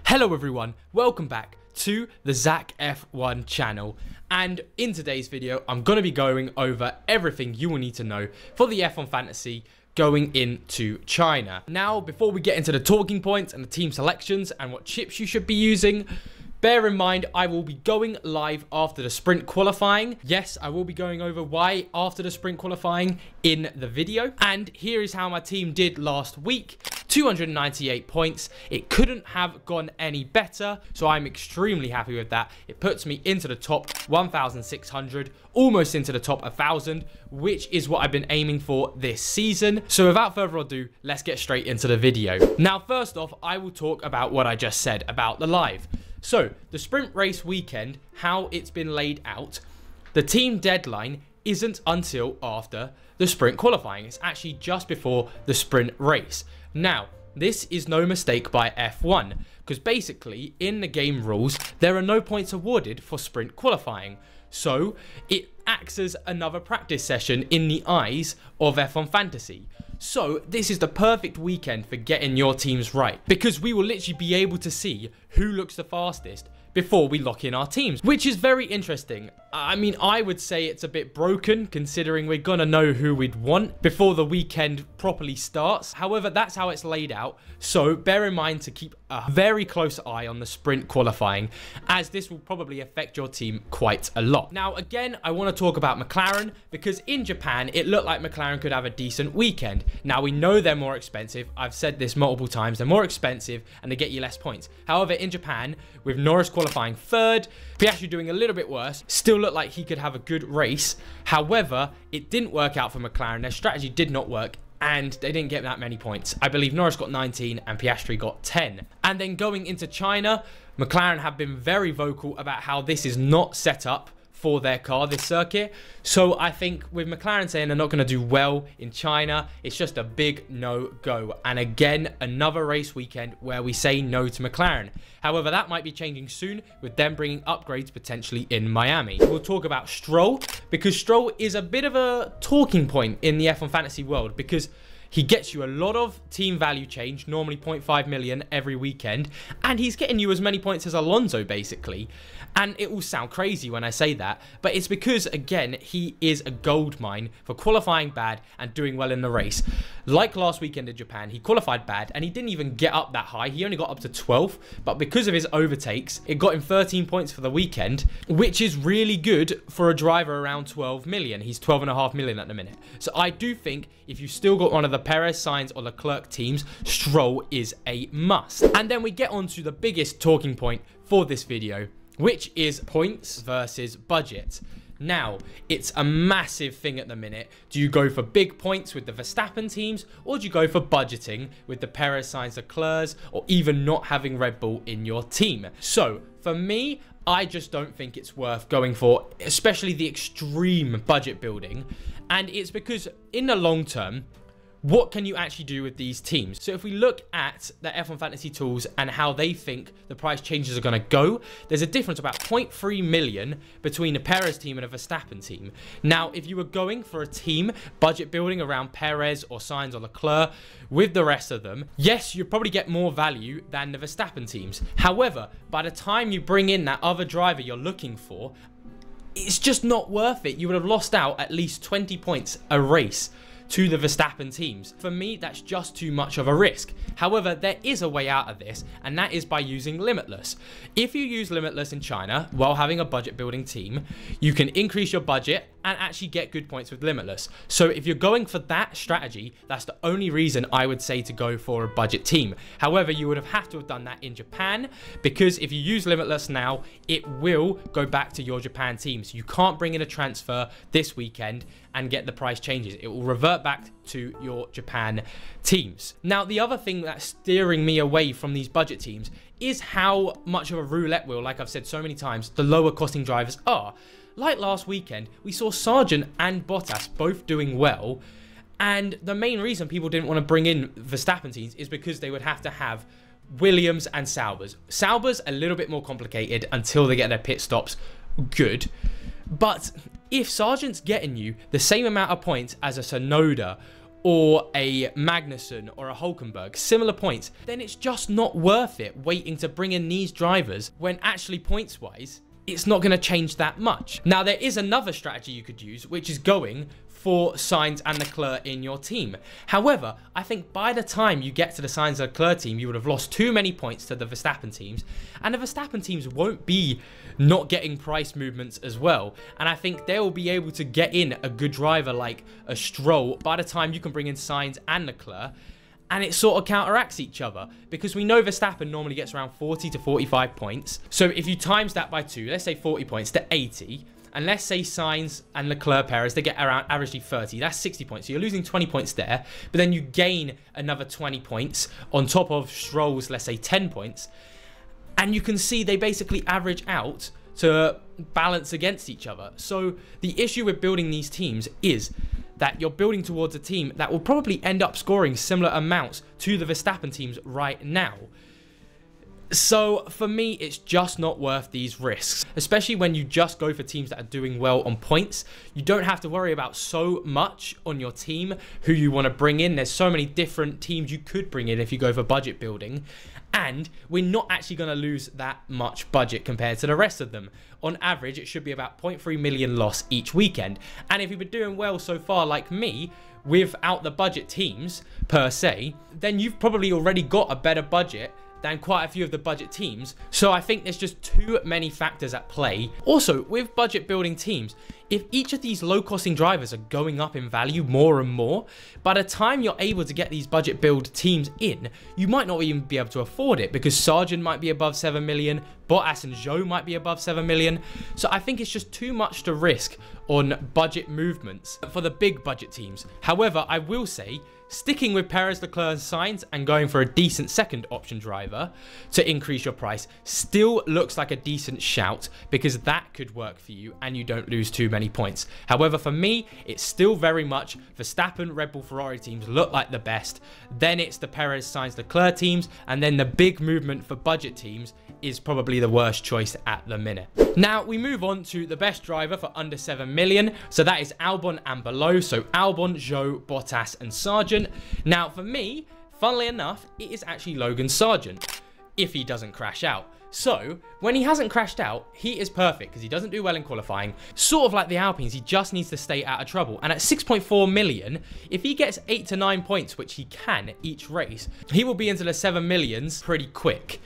Hello everyone, welcome back to the Zach F1 channel, and in today's video I'm going to be going over everything you will need to know for the F1 Fantasy going into China. Now, before we get into the talking points and the team selections and what chips you should be using, bear in mind I will be going live after the sprint qualifying. Yes, I will be going over why after the sprint qualifying in the video. And here is how my team did last week. 298 points. It couldn't have gone any better, so I'm extremely happy with that. It puts me into the top 1,600, almost into the top 1,000, which is what I've been aiming for this season. So without further ado, let's get straight into the video. Now, first off, I will talk about what I just said about the live. So the sprint race weekend, how it's been laid out, the team deadline isn't until after the sprint qualifying. It's actually just before the sprint race. Now, this is no mistake by F1, because basically in the game rules, there are no points awarded for sprint qualifying. So it acts as another practice session in the eyes of F1 Fantasy. So this is the perfect weekend for getting your teams right, because we will literally be able to see who looks the fastest before we lock in our teams, which is very interesting. I mean, I would say it's a bit broken considering we're gonna know who we'd want before the weekend properly starts. However, that's how it's laid out, so bear in mind to keep a very close eye on the sprint qualifying, as this will probably affect your team quite a lot. Now, again, I want to talk about McLaren, because in Japan, it looked like McLaren could have a decent weekend. Now, we know they're more expensive. I've said this multiple times. They're more expensive and they get you less points. However, in Japan, with Norris qualifying third, Piastri doing a little bit worse, still looked like he could have a good race. However, it didn't work out for McLaren. Their strategy did not work, and they didn't get that many points. I believe Norris got 19 and Piastri got 10. And then going into China, McLaren have been very vocal about how this is not set up for their car, this circuit. So I think with McLaren saying they're not going to do well in China, it's just a big no-go. And again, another race weekend where we say no to McLaren. However, that might be changing soon with them bringing upgrades potentially in Miami. We'll talk about Stroll, because Stroll is a bit of a talking point in the F1 Fantasy world, because he gets you a lot of team value change, normally 0.5 million every weekend, and he's getting you as many points as Alonso, basically. And it will sound crazy when I say that, but it's because, again, he is a gold mine for qualifying bad and doing well in the race. Like last weekend in Japan, he qualified bad, and he didn't even get up that high. He only got up to 12th, but because of his overtakes, it got him 13 points for the weekend, which is really good for a driver around 12 million. He's 12.5 million at the minute. So I do think if you still got one of the Perez, Sainz or Leclerc teams, Stroll is a must. And then we get on to the biggest talking point for this video, which is points versus budget. Now, it's a massive thing at the minute. Do you go for big points with the Verstappen teams, or do you go for budgeting with the Perez, Sainz, Leclerc, or even not having Red Bull in your team? So, for me, I just don't think it's worth going for, especially the extreme budget building. And it's because in the long term, what can you actually do with these teams? So if we look at the F1 Fantasy tools and how they think the price changes are going to go, there's a difference about 0.3 million between a Perez team and a Verstappen team. Now, if you were going for a team budget building around Perez or Sainz or Leclerc with the rest of them, yes, you'd probably get more value than the Verstappen teams. However, by the time you bring in that other driver you're looking for, it's just not worth it. You would have lost out at least 20 points a race to the Verstappen teams. For me, that's just too much of a risk. However, there is a way out of this, and that is by using Limitless. If you use Limitless in China while having a budget building team, you can increase your budget and actually get good points with Limitless. So if you're going for that strategy, that's the only reason I would say to go for a budget team. However, you would have to have done that in Japan, because if you use Limitless now, it will go back to your Japan teams. You can't bring in a transfer this weekend and get the price changes. It will revert back to your Japan teams. Now, the other thing that's steering me away from these budget teams is how much of a roulette wheel, like I've said so many times, the lower costing drivers are. Like last weekend, we saw Sargent and Bottas both doing well, and the main reason people didn't want to bring in Verstappen teams is because they would have to have Williams and Saubers. Saubers a little bit more complicated until they get their pit stops good, but if Sargent's getting you the same amount of points as a Sonoda or a Magnussen or a Hülkenberg, similar points, then it's just not worth it waiting to bring in these drivers when actually points-wise, it's not going to change that much. Now, there is another strategy you could use, which is going for Sainz and Leclerc in your team. However, I think by the time you get to the Sainz and Leclerc team, you would have lost too many points to the Verstappen teams, and the Verstappen teams won't be not getting price movements as well. And I think they will be able to get in a good driver like a Stroll by the time you can bring in Sainz and Leclerc, and it sort of counteracts each other, because we know Verstappen normally gets around 40 to 45 points. So if you times that by 2, let's say 40 points to 80, and let's say Sainz and Leclerc Perez, they get around averagely 30. That's 60 points. So you're losing 20 points there, but then you gain another 20 points on top of Stroll's, let's say, 10 points. And you can see they basically average out to balance against each other. So the issue with building these teams is that you're building towards a team that will probably end up scoring similar amounts to the Verstappen teams right now. So for me, it's just not worth these risks, especially when you just go for teams that are doing well on points. You don't have to worry about so much on your team who you want to bring in. There's so many different teams you could bring in if you go for budget building. And we're not actually going to lose that much budget compared to the rest of them. On average, it should be about 0.3 million loss each weekend. And if you've been doing well so far like me, without the budget teams per se, then you've probably already got a better budget than quite a few of the budget teams. So I think there's just too many factors at play. Also, with budget building teams, if each of these low-costing drivers are going up in value more and more, by the time you're able to get these budget build teams in, you might not even be able to afford it, because Sargent might be above 7 million, Bottas and Zhou might be above 7 million. So I think it's just too much to risk on budget movements for the big budget teams. However, I will say, sticking with Perez, Leclerc and Sainz and going for a decent second option driver to increase your price still looks like a decent shout, because that could work for you and you don't lose too many points. However, for me, it's still very much Verstappen, Red Bull, Ferrari teams look like the best. Then it's the Perez, Sainz, Leclerc teams, and then the big movement for budget teams is probably the worst choice at the minute. Now we move on to the best driver for under 7 million. So that is Albon and below. So Albon, Zhou, Bottas and Sargent. Now for me, funnily enough, it is actually Logan Sargent, if he doesn't crash out. So when he hasn't crashed out, he is perfect because he doesn't do well in qualifying. Sort of like the Alpines, he just needs to stay out of trouble. And at 6.4 million, if he gets 8 to 9 points, which he can each race, he will be into the 7 millions pretty quick.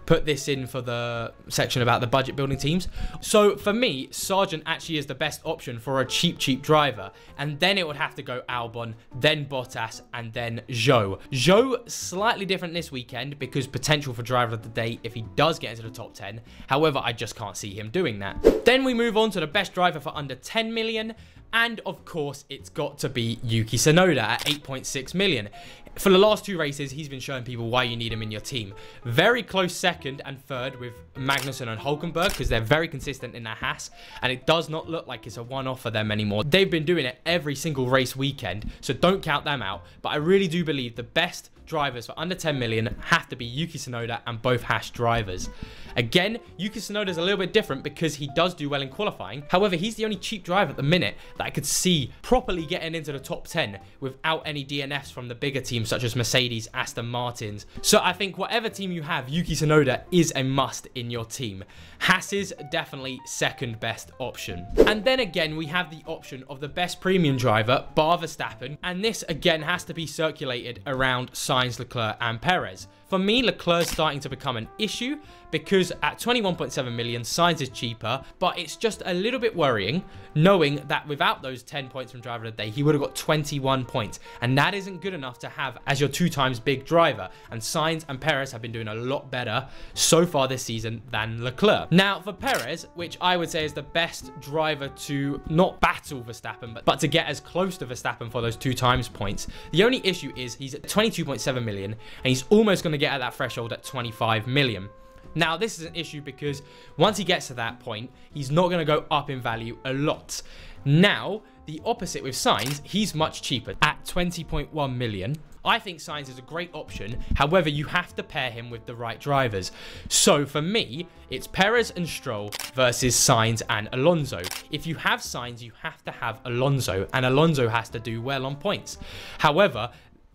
Put this in for the section about the budget building teams. So for me, Sargent actually is the best option for a cheap driver. And then it would have to go Albon, then Bottas, and then Zhou. Zhou, slightly different this weekend because potential for driver of the day if he does get into the top 10. However, I just can't see him doing that. Then we move on to the best driver for under 10 million. And of course, it's got to be Yuki Tsunoda at 8.6 million. For the last 2 races, he's been showing people why you need him in your team. Very close second and third with Magnussen and Hülkenberg, because they're very consistent in their Haas, and it does not look like it's a one-off for them anymore. They've been doing it every single race weekend, so don't count them out. But I really do believe the best drivers for under 10 million have to be Yuki Tsunoda and both Haas drivers. Again, Yuki Tsunoda is a little bit different because he does do well in qualifying. However, he's the only cheap driver at the minute that I could see properly getting into the top 10 without any DNFs from the bigger teams such as Mercedes, Aston Martins. So I think whatever team you have, Yuki Tsunoda is a must in your team. Haas is definitely second best option. And then again, we have the option of the best premium driver, bar Verstappen. And this again has to be circulated around Sainz, Leclerc and Perez. For me, Leclerc's starting to become an issue because at 21.7 million, Sainz is cheaper, but it's just a little bit worrying knowing that without those 10 points from driver of the day, he would have got 21 points. And that isn't good enough to have as your 2 times big driver. And Sainz and Perez have been doing a lot better so far this season than Leclerc. Now for Perez, which I would say is the best driver to not battle Verstappen, but to get as close to Verstappen for those 2 times points. The only issue is he's at 22.7 million and he's almost going to get at that threshold at 25 million. Now, this is an issue because once he gets to that point, he's not going to go up in value a lot. Now, the opposite with Sainz, he's much cheaper at 20.1 million. I think Sainz is a great option. However, you have to pair him with the right drivers. So for me, it's Perez and Stroll versus Sainz and Alonso. If you have Sainz, you have to have Alonso, and Alonso has to do well on points. However,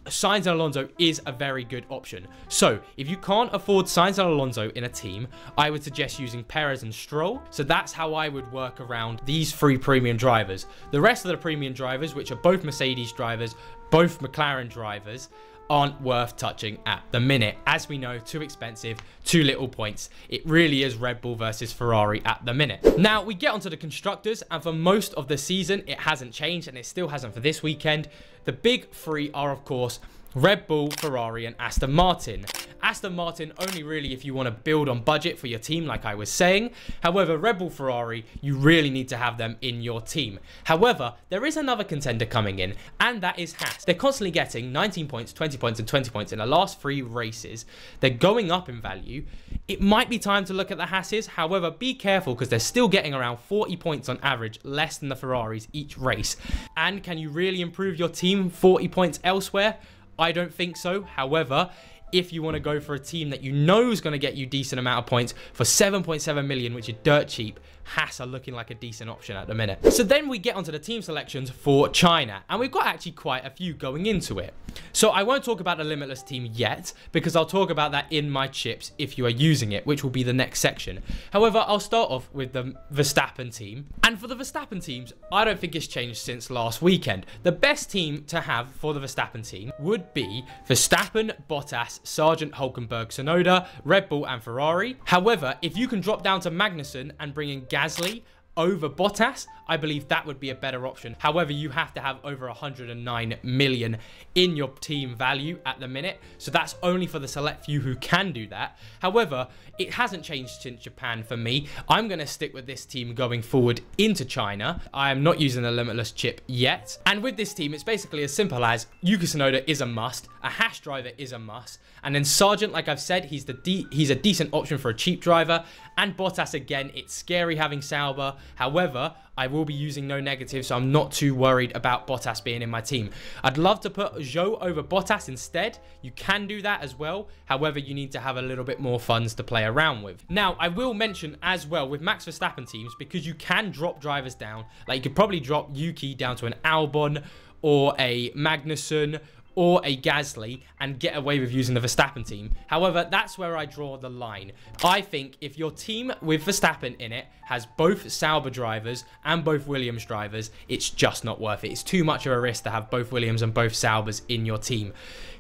Sainz and Alonso is a very good option. So if you can't afford Sainz and Alonso in a team, I would suggest using Perez and Stroll. So that's how I would work around these 3 premium drivers. The rest of the premium drivers, which are both Mercedes drivers, both McLaren drivers, aren't worth touching at the minute. As we know, too expensive, too little points. It really is Red Bull versus Ferrari at the minute. Now we get onto the constructors, and for most of the season it hasn't changed, and it still hasn't for this weekend. The big 3 are of course Red Bull, Ferrari and Aston Martin. Aston Martin only really if you want to build on budget for your team, like I was saying. However, Red Bull, Ferrari, you really need to have them in your team. However, there is another contender coming in, and that is Haas. They're constantly getting 19 points, 20 points and 20 points in the last 3 races. They're going up in value. It might be time to look at the Haases. However, be careful because they're still getting around 40 points on average, less than the Ferraris each race. And can you really improve your team 40 points elsewhere? I don't think so. However, if you want to go for a team that you know is going to get you decent amount of points for 7.7 million, which is dirt cheap, Haas are looking like a decent option at the minute. So then we get onto the team selections for China, and we've got actually quite a few going into it. So I won't talk about the Limitless team yet, because I'll talk about that in my chips if you are using it, which will be the next section. However, I'll start off with the Verstappen team. And for the Verstappen teams, I don't think it's changed since last weekend. The best team to have for the Verstappen team would be Verstappen, Bottas, Sargent, Hülkenberg, Tsunoda, Red Bull and Ferrari. However, if you can drop down to Magnussen and bring in Gasly over Bottas, I believe that would be a better option. However, you have to have over 109 million in your team value at the minute. So that's only for the select few who can do that. However, it hasn't changed since Japan for me. I'm going to stick with this team going forward into China. I am not using the Limitless chip yet. And with this team, it's basically as simple as Yuki Tsunoda is a must. A Haas driver is a must. And then Sargent, like I've said, he's a decent option for a cheap driver. And Bottas, again, it's scary having Sauber. However, I will be using no negative, so I'm not too worried about Bottas being in my team. I'd love to put Zhou over Bottas instead. You can do that as well. However, you need to have a little bit more funds to play around with. Now, I will mention as well with Max Verstappen teams, because you can drop drivers down. Like, you could probably drop Yuki down to an Albon or a Magnussen or a Gasly and get away with using the Verstappen team. However, that's where I draw the line. I think if your team with Verstappen in it has both Sauber drivers and both Williams drivers, it's just not worth it. It's too much of a risk to have both Williams and both Saubers in your team.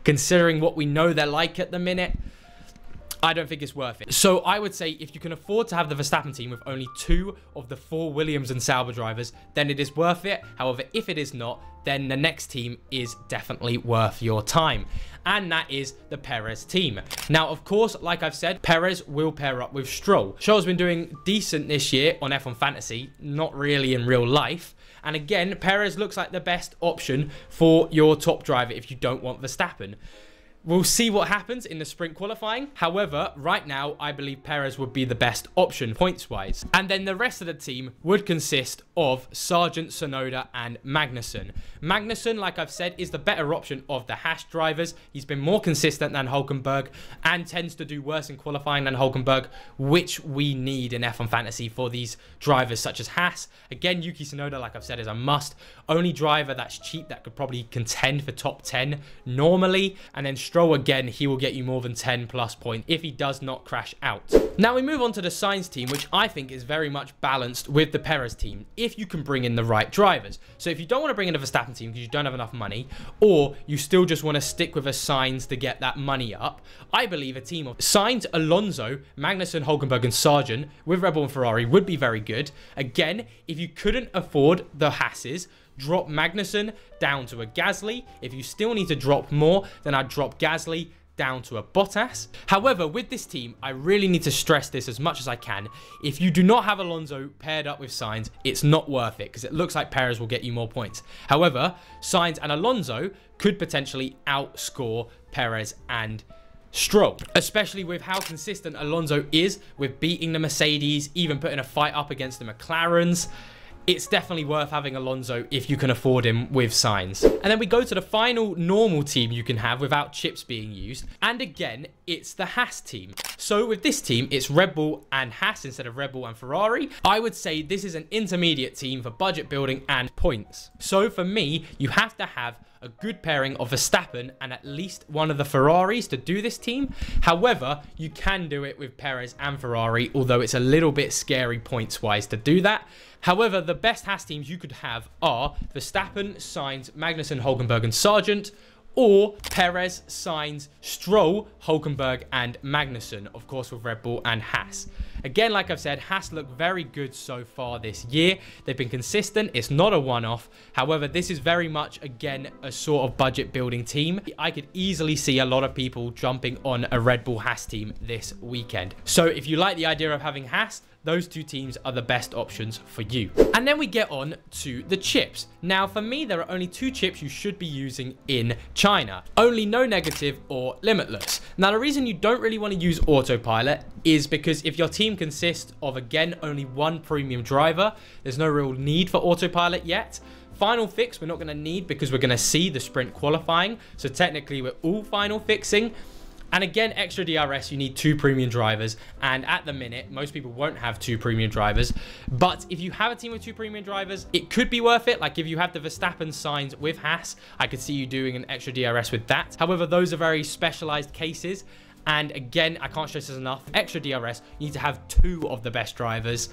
Considering what we know they're like at the minute, I don't think it's worth it. So I would say if you can afford to have the Verstappen team with only 2 of the 4 Williams and Sauber drivers, then it is worth it. However, if it is not, then the next team is definitely worth your time. And that is the Perez team. Now, of course, like I've said, Perez will pair up with Stroll. Stroll's been doing decent this year on F1 Fantasy, not really in real life. And again, Perez looks like the best option for your top driver if you don't want Verstappen. We'll see what happens in the sprint qualifying. However, right now, I believe Perez would be the best option points-wise. And then the rest of the team would consist of Sargent, Tsunoda, and Magnussen. Magnussen, like I've said, is the better option of the Haas drivers. He's been more consistent than Hülkenberg and tends to do worse in qualifying than Hülkenberg, which we need in F1 Fantasy for these drivers such as Haas. Again, Yuki Tsunoda, like I've said, is a must. Only driver that's cheap that could probably contend for top 10 normally. And then Stroll, again, he will get you more than 10 plus points if he does not crash out. Now we move on to the Sainz team, which I think is very much balanced with the Perez team if you can bring in the right drivers. So if you don't want to bring in a Verstappen team because you don't have enough money, or you still just want to stick with a Sainz to get that money up, I believe a team of Sainz, Alonso, Magnussen, Hülkenberg and Sargent with Red Bull and Ferrari would be very good. Again, if you couldn't afford the Haases, drop Magnussen down to a Gasly. If you still need to drop more, then I'd drop Gasly down to a Bottas. However, with this team, I really need to stress this as much as I can. If you do not have Alonso paired up with Sainz, it's not worth it because it looks like Perez will get you more points. However, Sainz and Alonso could potentially outscore Perez and Stroll, especially with how consistent Alonso is with beating the Mercedes, even putting a fight up against the McLarens. it's definitely worth having Alonso if you can afford him with Sainz. And then we go to the final normal team you can have without chips being used. And again, it's the Haas team. So with this team, it's Red Bull and Haas instead of Red Bull and Ferrari. I would say this is an intermediate team for budget building and points. So for me, you have to have a good pairing of Verstappen and at least one of the Ferraris to do this team. However, you can do it with Perez and Ferrari, although it's a little bit scary points-wise to do that. However, the best Haas teams you could have are Verstappen, Sainz, Magnussen, Hülkenberg and Sargent, or Perez, Sainz, Stroll, Hülkenberg and Magnussen, of course with Red Bull and Haas. Again, like I've said, Haas look very good so far this year. They've been consistent. It's not a one-off. However, this is very much, again, a sort of budget building team. I could easily see a lot of people jumping on a Red Bull Haas team this weekend. So if you like the idea of having Haas, those two teams are the best options for you. And then we get on to the chips. Now, for me, there are only two chips you should be using in China. Only No Negative or Limitless. Now, the reason you don't really want to use autopilot is because if your team consists of, again, only one premium driver, there's no real need for autopilot yet. Final fix, we're not going to need because we're going to see the sprint qualifying. So technically, we're all final fixing. And again, extra DRS, you need 2 premium drivers. And at the minute, most people won't have 2 premium drivers. But if you have a team with 2 premium drivers, it could be worth it. Like if you have the Verstappen Sainz with Haas, I could see you doing an extra DRS with that. However, those are very specialized cases. And again, I can't stress this enough. Extra DRS, you need to have 2 of the best drivers.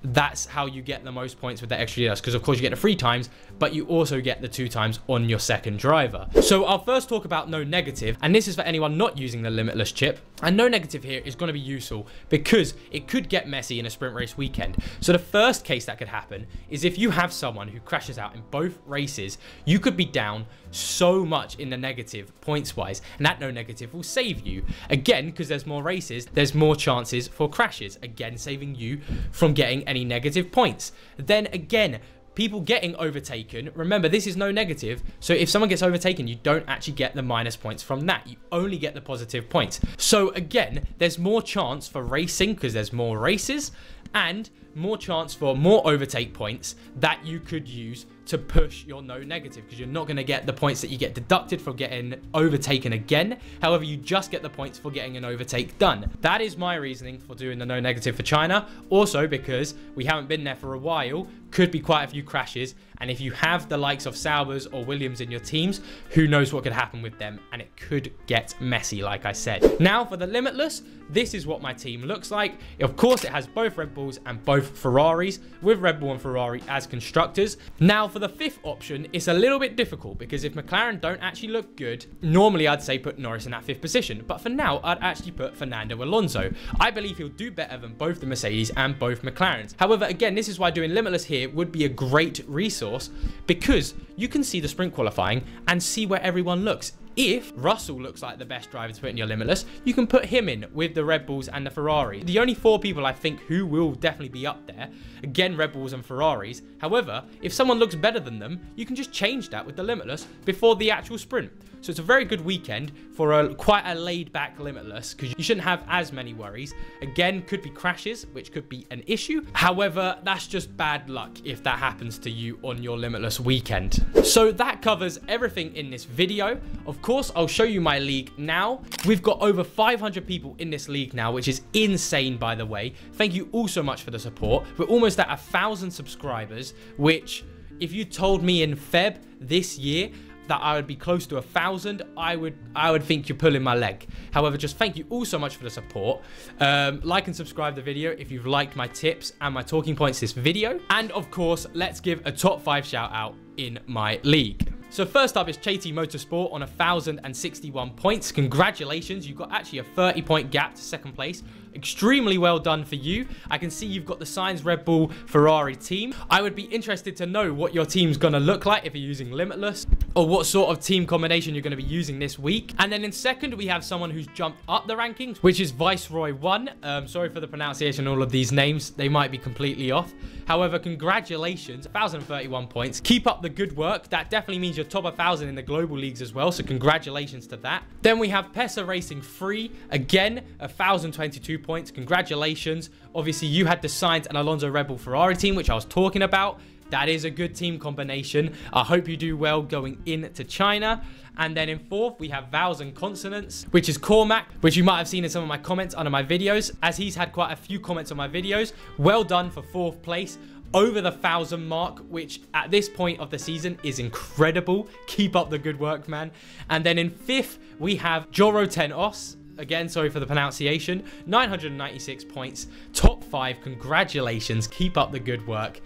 That's how you get the most points with the extra DRS, because of course you get the 3 times, but you also get the 2 times on your second driver. So I'll first talk about No Negative, and this is for anyone not using the Limitless chip. And No Negative here is going to be useful because it could get messy in a sprint race weekend. So the first case that could happen is if you have someone who crashes out in both races, you could be down so much in the negative points wise, and that No Negative will save you. Again, because there's more races, there's more chances for crashes, again saving you from getting any negative points. Then again, people getting overtaken, remember this is No Negative, so if someone gets overtaken, you don't actually get the minus points from that, you only get the positive points. So again, there's more chance for racing because there's more races, and more chance for more overtake points that you could use to push your No Negative, because you're not going to get the points that you get deducted for getting overtaken again. However, you just get the points for getting an overtake done. That is my reasoning for doing the No Negative for China. Also, because we haven't been there for a while, could be quite a few crashes, and if you have the likes of Saubers or Williams in your teams, who knows what could happen with them, and it could get messy, like I said. Now for the Limitless, this is what my team looks like. Of course, it has both Red Bulls and both Ferraris, with Red Bull and Ferrari as constructors. Now for the 5th option, it's a little bit difficult because if McLaren don't actually look good, normally I'd say put Norris in that 5th position, but for now I'd actually put Fernando Alonso. I believe he'll do better than both the Mercedes and both McLarens. However, again, this is why doing Limitless here would be a great resource, because you can see the sprint qualifying and see where everyone looks. If Russell looks like the best driver to put in your Limitless, you can put him in with the Red Bulls and the Ferrari. The only 4 people I think who will definitely be up there, again, Red Bulls and Ferraris. However, if someone looks better than them, you can just change that with the Limitless before the actual sprint. So it's a very good weekend for quite a laid-back Limitless, because you shouldn't have as many worries. Again, could be crashes, which could be an issue. However, that's just bad luck if that happens to you on your Limitless weekend. So that covers everything in this video. Of course, I'll show you my league now. We've got over 500 people in this league now, which is insane, by the way. Thank you all so much for the support. We're almost at 1,000 subscribers, which if you told me in Feb this year that I would be close to 1,000, I would think you're pulling my leg. However, just thank you all so much for the support. Like and subscribe the video if you've liked my tips and my talking points this video. And of course, let's give a top 5 shout out in my league. So first up is Chati Motorsport on 1,061 points. Congratulations, you've got actually a 30-point gap to second place. Extremely well done for you. I can see you've got the Sainz Red Bull Ferrari team. I would be interested to know what your team's going to look like if you're using Limitless, or what sort of team combination you're going to be using this week. And then in second, we have someone who's jumped up the rankings, which is Viceroy1. Sorry for the pronunciation of all of these names. They might be completely off. However, congratulations, 1,031 points. Keep up the good work. That definitely means you're top 1,000 in the global leagues as well, so congratulations to that. Then we have Pesa Racing 3, again, 1,022 points. Congratulations. Obviously, you had the Sainz and Alonso Red Bull Ferrari team, which I was talking about. That is a good team combination. I hope you do well going into China. And then in fourth, we have Vowels and Consonants, which is Cormac, which you might have seen in some of my comments under my videos, as he's had quite a few comments on my videos. Well done for fourth place, over the 1,000 mark, which at this point of the season is incredible. Keep up the good work, man. And then in fifth, we have Joro Tenos. Again, sorry for the pronunciation. 996 points, top 5. Congratulations. Keep up the good work.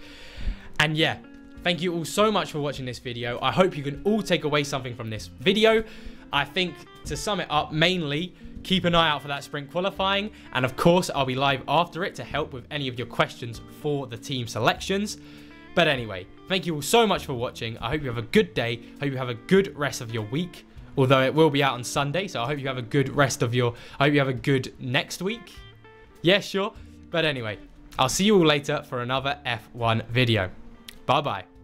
And yeah, thank you all so much for watching this video. I hope you can all take away something from this video. I think, to sum it up, mainly keep an eye out for that sprint qualifying, and of course I'll be live after it to help with any of your questions for the team selections. But anyway, thank you all so much for watching. I hope you have a good day. I hope you have a good rest of your week, although it will be out on Sunday, so I hope you have a good rest of your, I hope you have a good next week. Yeah, sure. But anyway, I'll see you all later for another F1 video. Bye bye.